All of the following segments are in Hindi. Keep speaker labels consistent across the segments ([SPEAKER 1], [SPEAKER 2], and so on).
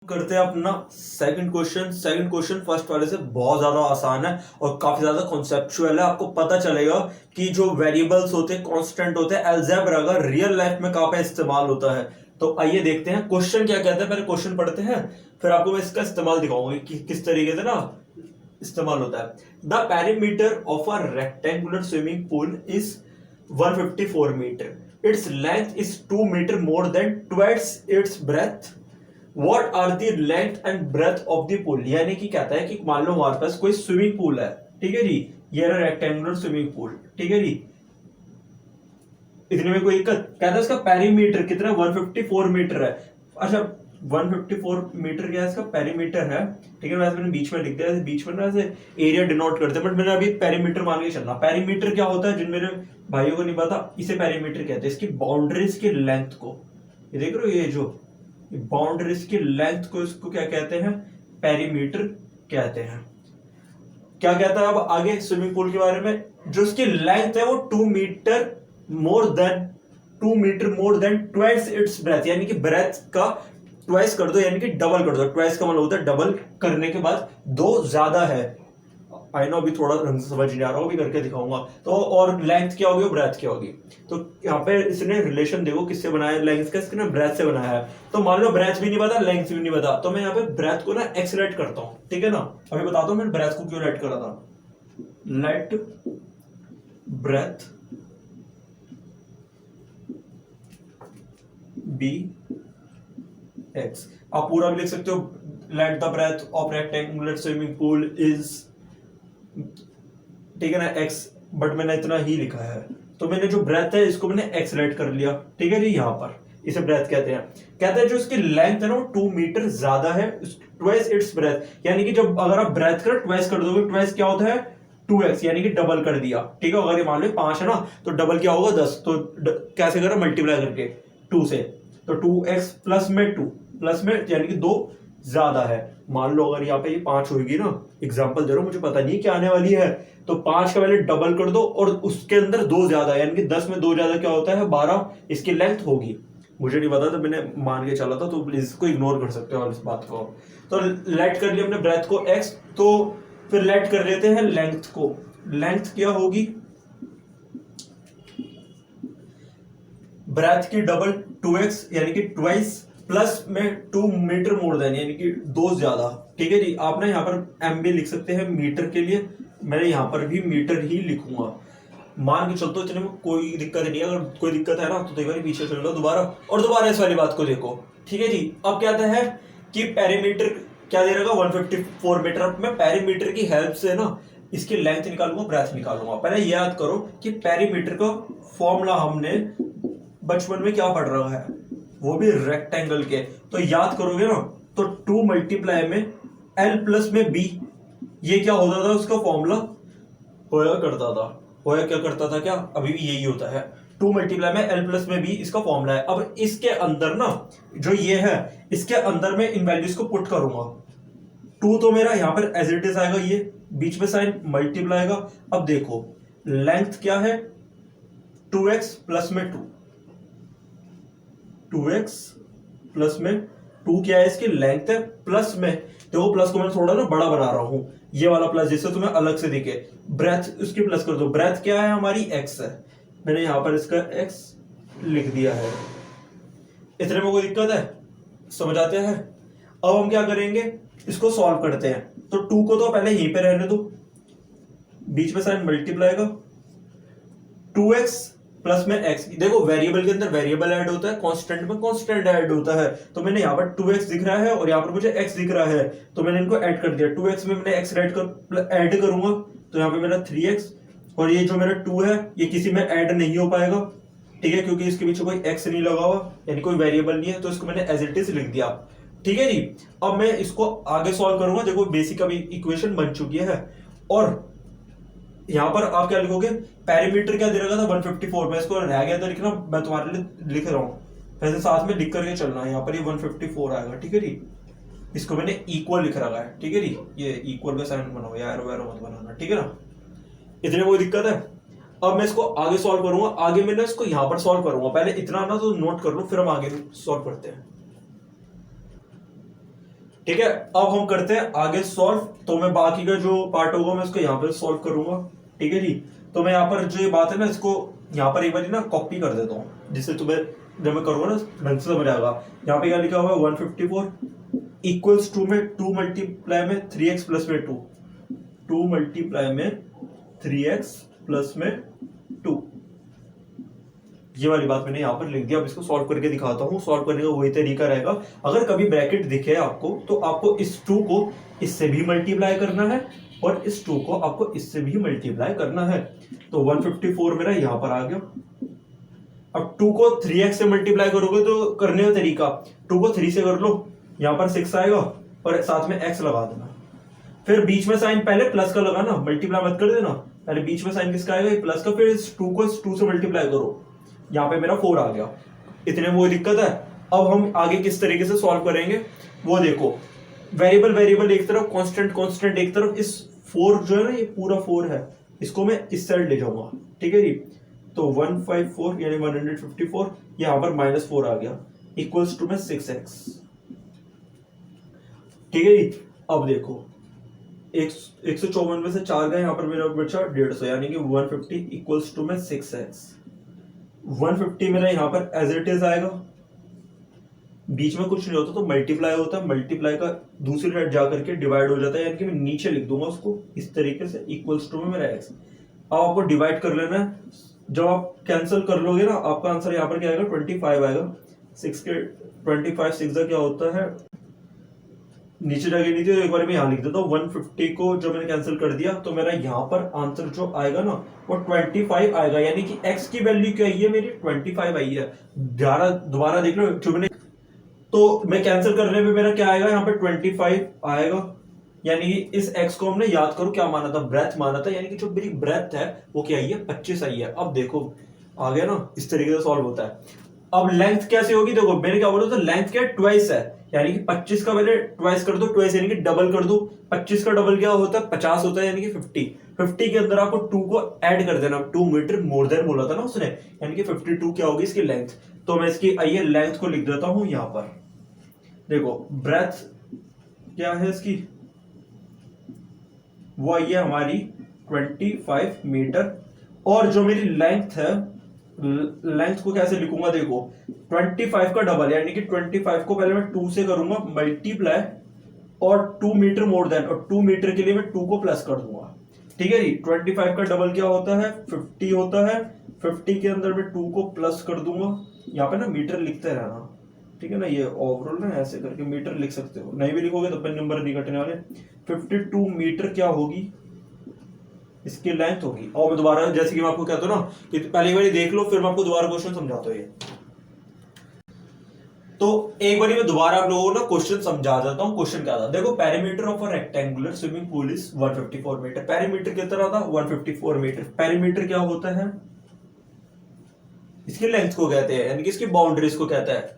[SPEAKER 1] करते हैं अपना सेकंड क्वेश्चन फर्स्ट वाले से बहुत ज्यादा आसान है और काफी ज्यादा कॉन्सेप्चुअल है। आपको पता चलेगा कि जो वेरिएबल्स होते हैं कांस्टेंट होते हैं, अलजेब्रा का रियल लाइफ में कहां पे इस्तेमाल होता है। तो आइए देखते हैं क्वेश्चन क्या कहता है। पहले क्वेश्चन पढ़ते हैं, फिर आपको मैं इसका इस्तेमाल दिखाऊंगा कि किस तरीके से ना इस्तेमाल होता है। The perimeter of a rectangular swimming pool is 154 metre, its length is 2 meter more than twice its breadth. What are the length and breadth of the pool? यानी कि कहता है कि मान लो हमारे पास कोई स्विमिंग पूल है, ठीक है जी, ये रहा रेक्टेंगुलर स्विमिंग पूल, ठीक है जी। इतने में कोई दिक्कत? कहता है इसका पेरीमीटर कितना 154 मीटर है। अच्छा 154 मीटर क्या है इसका पेरीमीटर है, ठीक है। वैसे मैंने बीच में लिख दिया, बीच में ना ऐसे एरिया डिनोट करते हैं, बट मैंने अभी पेरीमीटर मान के चलना। पेरीमीटर क्या होता है, जिन मेरे भाइयों को नहीं पता, इसे पेरीमीटर कहते हैं। इसकी बाउंड्रीज की लेंथ को, ये देख रहे हो, ये जो बाउंड्रीज की लेंथ को, इसको क्या कहते हैं, पेरीमीटर कहते हैं। क्या कहता है अब आगे स्विमिंग पूल के बारे में, जो इसकी लेंथ है वो 2 metre more than twice its breadth, यानी कि ब्रेथ का ट्वाइस कर दो, यानी कि डबल कर दो। ट्वाइस का मतलब होता है डबल करने के बाद दो ज्यादा है। आई नो अभी थोड़ा ढंग से समझ नहीं आ रहा, अभी करके दिखाऊंगा। तो और लेंथ क्या होगी और ब्रेथ क्या होगी, तो यहाँ पे इसने रिलेशन देखो किससे बनाया है, लेंथ का इसने ब्रेथ से बनाया है। तो मान लो ब्रेथ भी नहीं पता, लेंथ भी नहीं पता, तो मैं यहाँ पे ब्रेथ को ना एक्सलेट करता हूँ, ठीक है ना। अभी बताता हूँ मैंने ब्रेथ को क्यों लेट करा था। लेट ब्रेथ बी एक्स, आप पूरा भी लिख सकते हो। Let the breadth of rectangular swimming pool is, ठीक है ना, एक्स, बट मैंने इतना ही लिखा है। तो मैंने जो ब्रेथ है इसको मैंने एक्स लेट कर लिया, ठीक है जी। यहां पर इसे ब्रेथ कहते हैं। कहते हैं जो इसकी लेंथ है ना वो 2 मीटर ज्यादा है, ट्वाइस इट्स ब्रेथ, यानी कि जब अगर आप ब्रेथ कर ट्वाइस कर दोगे, ट्वाइस क्या होता है 2x, यानी कि डबल कर दिया, ठीक है। अगर ये मान लो 5 है ना, तो डबल क्या होगा 10, तो कैसे करें, मल्टीप्लाई करके 2 से, तो 2x प्लस में 2 प्लस में, यानी कि 2 ज्यादा है। मान लो अगर यहाँ पे ये 5 होगी ना, एग्जांपल दे रहा हूं, मुझे पता नहीं क्या आने वाली है, तो 5 का पहले डबल कर दो और उसके अंदर 2 ज्यादा, यानी कि 10 में 2 ज्यादा क्या होता है 12 इसकी लेंथ होगी। मुझे नहीं पता, तो मैंने मान के चला था, तो प्लीज इसको इग्नोर कर सकते हो इस बात को। तो लेट कर लिया हमने ब्रेथ को x, तो फिर लेट कर लेते हैं लेंथ को। लेंथ क्या होगी, ब्रेथ की डबल 2x, यानी कि ट्वाइस, प्लस में 2 मीटर मोर देन, यानी कि 2 ज्यादा, ठीक है जी। आप ना यहाँ पर एम भी लिख सकते हैं मीटर के लिए, मैंने यहाँ पर भी मीटर ही लिखूंगा। मान के चलते इतने में कोई दिक्कत नहीं है। अगर कोई दिक्कत है ना तो देखो पीछे चल लो दोबारा, और दोबारा इस वाली बात को देखो, ठीक है जी। अब क्या है कि पेरीमीटर क्या दे रहेगा 154 मीटर। अब मैं पेरीमीटर की हेल्प से ना इसकी लेंथ निकालूंगा, ब्रेथ निकालूंगा। पहले ये याद करो कि पेरीमीटर का फॉर्मूला हमने बचपन में क्या पढ़ रहा है, वो भी रेक्टेंगल के। तो याद करोगे ना, तो 2 मल्टीप्लाई में l प्लस में b, ये क्या होता था उसका फॉर्मूला, होया क्या करता था, क्या अभी भी यही होता है। 2 मल्टीप्लाई में l प्लस में b इसका फॉर्मूला है। अब इसके अंदर ना जो ये है, इसके अंदर में इन वैल्यूज को पुट करूंगा। 2 तो मेरा यहाँ पर एज इट इज आएगा, ये बीच में साइन मल्टीप्लाई आएगा। अब देखो लेंथ क्या है 2x प्लस में 2x प्लस में 2 क्या है, इसकी लेंथ है, प्लस में देखो, प्लस को मैं थोड़ा ना बड़ा बना रहा हूं, ये वाला प्लस, जिससे तुम्हें अलग से दिखे। ब्रेथ उसकी प्लस कर दो, ब्रेथ क्या है हमारी x है, मैंने यहां पर इसका x लिख दिया है। इतने में कोई दिक्कत है, समझ आते हैं। अब हम क्या करेंगे, इसको सॉल्व करते हैं। तो 2 को तो पहले यहीं पे रहने दो, बीच में साइन मल्टीप्लाई का 2x प्लस में x। देखो वेरिएबल के अंदर वेरिएबल ऐड होता है, कांस्टेंट में कांस्टेंट ऐड होता है। तो मैंने यहाँ पर 2x दिख रहा है और यहाँ पर मुझे x दिख रहा है, तो मैंने इनको ऐड कर दिया। 2x में मैंने x ऐड करूंगा, तो यहाँ पे मेरा 3x, और ये जो मेरा 2 है ये किसी में ऐड नहीं हो पाएगा, ठीक है, क्योंकि इसके पीछे कोई x नहीं लगा हुआ, यानी कोई वेरिएबल नहीं है, तो इसको मैंने एज इट इज लिख दिया, ठीक है जी। अब मैं इसको आगे सॉल्व करूंगा। देखो बेसिक अभी इक्वेशन बन चुकी है, और यहां पर आप क्या लिखोगे, पेरीमीटर क्या दे रखा था 154, मैं इसको रह गया था लिखना, मैं तुम्हारे लिए लिख रहा हूँ, वैसे साथ में लिख करके चलना है। यहाँ पर ये 154 आएगा, ठीक है जी। इसको मैंने इक्वल लिख रखा है, ठीक है जी। ये इक्वल का साइन बनाओ, यार वैरो मत बनाना, ठीक है ना। इतने कोई दिक्कत है। अब मैं इसको आगे सॉल्व करूंगा, आगे मैं इसको यहां पर सॉल्व करूंगा। पहले इतना ना तो नोट कर लो, फिर हम आगे सॉल्व करते हैं। ठीक है, अब हम करते हैं आगे सॉल्व। तो मैं बाकी का जो पार्ट होगा मैं इसको यहाँ पे सॉल्व करूंगा। ठीक है जी, तो मैं यहाँ पर जो ये बात है ना इसको यहाँ पर एक बार ना कॉपी कर देता हूँ, जिससे तुम्हें जब मैं करूंगा ना ढंग से समझ आएगा। यहाँ पे क्या लिखा हुआ है 154 इक्वल्स टू में 2 मल्टीप्लाई में 3x प्लस में 2, 2 मल्टीप्लाई में 3x प्लस में 2, ये वाली बात मैंने यहाँ पर लिख दिया। अब इसको सॉल्व करके दिखाता हूँ। सॉल्व करने का वही तरीका रहेगा, अगर कभी ब्रैकेट दिखे आपको तो आपको इस 2 को इससे भी मल्टीप्लाई करना है और इस 2 को आपको इससे भी मल्टीप्लाई करना है। तो 154 मेरा यहाँ पर आ गया। अब 2 को 3x से मल्टीप्लाई करोगे तो करने का तरीका 2 को 3 से कर लो, यहाँ पर 6 आएगा और साथ में x लगा देना। फिर बीच में साइन पहले प्लस का लगाना, मल्टीप्लाई मत कर देना, पहले बीच में साइन किसका आएगा, प्लस का। फिर इस 2 को इस 2 से मल्टीप्लाई करो, यहाँ पे मेरा 4 आ गया। इतने वो दिक्कत है। अब हम आगे किस तरीके से सॉल्व करेंगे वो देखो। वेरिएबल वेरिएबल एक तरफ, कांस्टेंट कांस्टेंट एक तरफ। इस 4 जो है ना, ये पूरा 4 है, इसको मैं इस साइड ले जाऊंगा। ठीक है जी, तो 154 यानी 154 यहाँ पर -4 आ गया, इक्वल्स टू में 6x। ठीक है जी, अब देखो 154 में से 4 गए, यहाँ पर मेरा बचा 150, यानी कि 150 इक्वल्स टू में 6x। 150 मेरा यहाँ पर एज इट इज आएगा, बीच में कुछ नहीं होता तो मल्टीप्लाई होता है, मल्टीप्लाई का दूसरी साइड जाकर के डिवाइड हो जाता है, यानी कि मैं नीचे लिख दूंगा उसको इस तरीके से, इक्वल्स टू में मेरा x। अब आपको डिवाइड कर लेना है। जब आप कैंसिल कर लोगे ना, आपका आंसर यहाँ पर क्या आएगा, 25 आएगा। 6 के 25 6 क्या होता है, नीचे जगह नहीं थी तो एक बार मैं यहाँ लिख देता हूँ। 150 को जब मैंने कैंसिल कर दिया तो मेरा यहाँ पर आंसर जो आएगा ना वो 25 आएगा, यानी कि x की वैल्यू क्या है, मेरी 25 आई है। दोबारा देख लो जो मैंने, तो मैं कैंसिल करने पे मेरा क्या आएगा, यहाँ पे 25 आएगा, यानी कि इस x को हमने याद करो क्या माना था, ब्रेथ माना था, यानी कि जो मेरी ब्रेथ है वो क्या आई है, 25 आई है। अब देखो आ गया ना, इस तरीके से सॉल्व होता है। अब लेंथ कैसे होगी, देखो मैंने क्या बोला था, लेंथ क्या है, ट्वाइस है, यानी कि 25 का पहले ट्वाइस कर दो, ट्वाइस यानी कि डबल कर दो। 25 का डबल क्या होता है, 50 होता है, यानी कि 50 के अंदर आपको 2 को ऐड कर देना। 2 मीटर मोर देन बोला था ना उसने, यानी कि 52 क्या होगी इसकी लेंथ। तो मैं इसकी आइए लेंथ को लिख देता हूं यहां पर। देखो ब्रेथ क्या है इसकी, वो आई है हमारी 25 मीटर, और जो मेरी लेंथ है, लेंथ को कैसे लिखूंगा, देखो 25 का डबल, यानी कि 25 को पहले मैं 2 से करूंगा मल्टीप्लाई, और 2 मीटर मोर देन, और 2 मीटर के लिए मैं 2 को प्लस कर दूंगा। ठीक है जी, 25 का डबल क्या होता है, 50 होता है। 50 के अंदर मैं 2 को प्लस कर दूंगा, यहाँ पे ना मीटर लिखते रहना, ठीक है ना, ये ओवरऑल ना ऐसे करके मीटर लिख सकते हो, नहीं भी लिखोगे तो नंबर नहीं कटने वाले। 52 मीटर क्या होगी, इसकी लेंथ होगी। और मैं दोबारा जैसे कि मैं आपको कहता हूं ना कि पहली बार देख लो, फिर मैं आपको दोबारा क्वेश्चन समझाता हूं। ये तो एक बार मैं दोबारा आप लोगों को ना क्वेश्चन समझा देता हूं। क्वेश्चन क्या था, देखो perimeter of a rectangular swimming pool is 154 metre. Perimeter कितना था, 154 मीटर। पेरीमीटर क्या होता है, इसकी लेंथ को कहते हैं, यानी कि इसकी बाउंड्रीज को कहता है।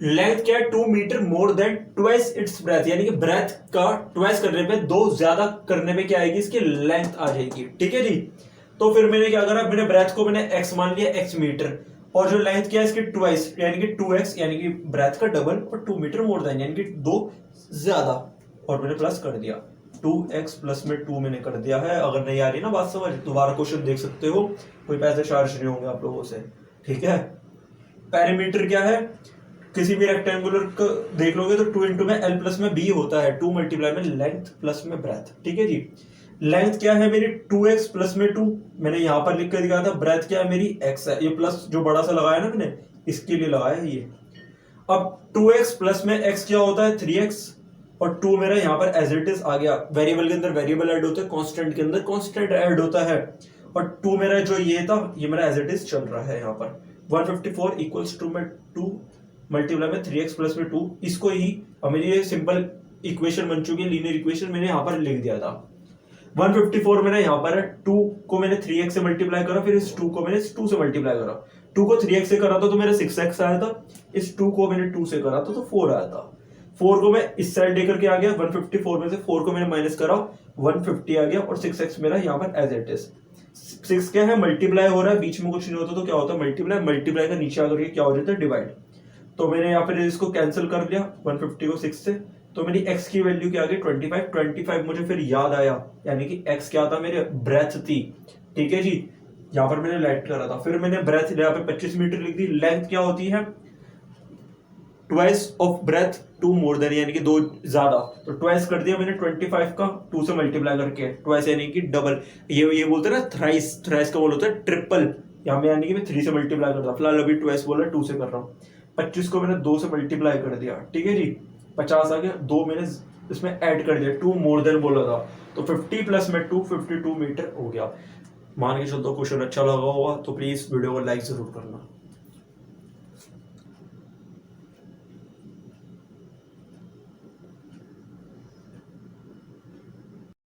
[SPEAKER 1] लेंथ क्या है, 2 metre more than twice its breadth, यानी कि ब्रेथ का ट्वाइस करने पे, 2 ज्यादा करने पे क्या आएगी, इसकी लेंथ आ जाएगी। ठीक है जी, तो फिर मैंने क्या करा, मैंने ब्रेथ को मैंने x मान लिया, x मीटर, और जो लेंथ क्या है इसकी ट्वाइस, यानी कि 2x, यानी कि ब्रेथ का डबल, और 2 मीटर मोर देन, यानी कि 2 ज्यादा, और मैंने प्लस कर दिया। 2x प्लस में 2 मैंने कर दिया है। अगर नहीं आ रही ना बात समझ, दोबारा क्वेश्चन देख सकते हो, कोई पैसे चार्ज नहीं होंगे आप लोगों से। ठीक है, पेरीमीटर क्या है, किसी भी रेक्टेंगुलर को देख लोगे तो 2 इंटू में l प्लस में b होता है, 2 मल्टीप्लाई में लेंथ प्लस में ब्रेथ। ठीक है जी, लेंथ क्या है मेरी 2x प्लस में 2, मैंने यहां पर लिख कर दिखाया था। ब्रेथ क्या है मेरी x है, ये प्लस जो बड़ा सा लगाया ना मैंने, इसके लिए लगाया है ये। अब 2x प्लस में x क्या होता है, 3x, और 2 मेरा यहाँ पर एज इट इज आ गया। वेरिएबल के अंदर वेरिएबल ऐड होता है, कांस्टेंट के अंदर कांस्टेंट ऐड होता है, और 2 मेरा जो ये था, ये मेरा एज इट इज चल रहा है यहाँ पर। 154 इक्वल्स टू में 2 मल्टीप्लाई में 3x प्लस में 2, इसको ही मेरी ये सिंपल इक्वेशन बन चुकी है, लीनियर इक्वेशन, मैंने यहाँ पर लिख दिया था। 154 मैंने यहाँ पर 2 को मैंने 3x से मल्टीप्लाई करा, फिर इस 2 को मैंने 2 से मल्टीप्लाई करा। 2 को 3x से करा था तो मेरा 6x आया था, इस 2 को मैंने 2 से करा था तो 4 आया था। 4 को मैं इस साइड लेकर के आ गया, 154 में से 4 को मैंने माइनस करा, 150 आ गया, और 6x मेरा यहाँ पर एज इट इज। 6 क्या है, मल्टीप्लाई हो रहा है, बीच में कुछ नहीं होता तो क्या होता है मल्टीप्लाई, मल्टीप्लाई का नीचे आकर के क्या हो जाता है, डिवाइड। तो मैंने यहाँ पर इसको कैंसिल कर लिया, 150 को 6 से, तो मेरी x की वैल्यू क्या आ गई 25। 25 मुझे फिर याद आया, यानी कि x क्या था मेरे ब्रेथ थी, ठीक है जी। यहाँ पर मैंने लेट करा था, फिर मैंने ब्रेथ यहाँ पे 25 मीटर लिख दी। लेंथ क्या होती है twice of breadth, two more than, यानी कि दो ज्यादा, तो ट्वाइस कर दिया मैंने 25 का 2 से मल्टीप्लाई करके, ट्वाइस यानी कि डबल। ये बोलते हैं ना थ्राइस, थ्राइस का बोल होता है ट्रिपल, यहाँ पे यानी कि मैं 3 से मल्टीप्लाई करता हूँ, फिलहाल अभी ट्वाइस बोला 2 से कर रहा हूँ। 25 को मैंने 2 से मल्टीप्लाई कर दिया, ठीक है जी, 50 आ गया, 2 मैंने इसमें ऐड कर दिया, 2 मोर देन बोला था, तो 50 प्लस में 2 52 मीटर हो गया। मान के चलते क्वेश्चन अच्छा लगा होगा तो प्लीज वीडियो को लाइक जरूर करना।